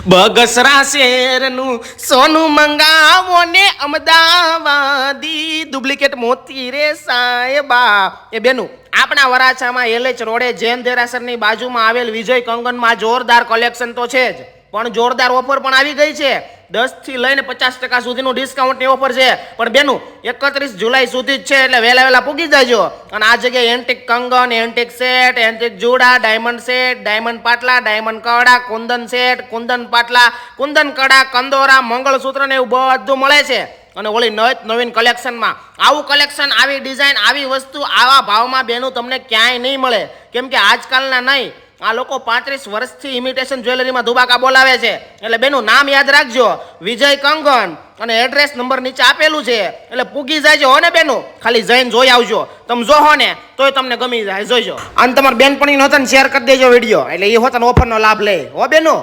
બગસરા શેરનું સોનું મંગાવો ને અમદાવાદી ડુપ્લિકેટ મોતી રે સાહેબા. એ બેનું આપણા વરાછામાં એલએચ રોડે જૈન દેરાસરની બાજુમાં આવેલ વિજય કંગનમાં જોરદાર કલેક્શન તો છે જ, પણ જોરદાર ઓફર પણ આવી ગઈ છે. 10 થી લઈને 50% સુધીનું ડિસ્કાઉન્ટની ઓફર છે. પણ બેનું 31 જુલાઈ સુધી જ છે, એટલે વહેલા પૂગી જાજો. અને આ જગ્યાએ એન્ટિક કંગન, એન્ટિક સેટ, એન્ટિક જુડા, ડાયમંડ સેટ, ડાયમંડ પાટલા, ડાયમંડ કડા, કુંદન સેટ, કુંદન પાટલા, કુંદન કડા, કંદોરા, મંગળસૂત્ર ને એવું બધું મળે છે. અને ઓલી નવીન કલેક્શનમાં આવું કલેક્શન, આવી ડિઝાઇન, આવી વસ્તુ આવા ભાવમાં બેનું તમને ક્યાંય નહીં મળે. કેમ કે આજકાલના નહીં, આ લોકો 35 વર્ષથી ઇમિટેશન જ્વેલરીમાં ધુબાકા બોલાવે છે. એટલે બેનું નામ યાદ રાખજો, વિજય કંગન, અને એડ્રેસ નંબર નીચે આપેલું છે. એટલે પૂગી જાય હો ને બેનું, ખાલી જઈને જોઈ આવજો. તમે જોહો ને તોય તમને ગમી જાય, જોઈજો. અને તમારા બેનપણીને હોતા ને શેર કરી દેજો વિડીયો, એટલે એ હોતા ઓફરનો લાભ લે હો બેનું.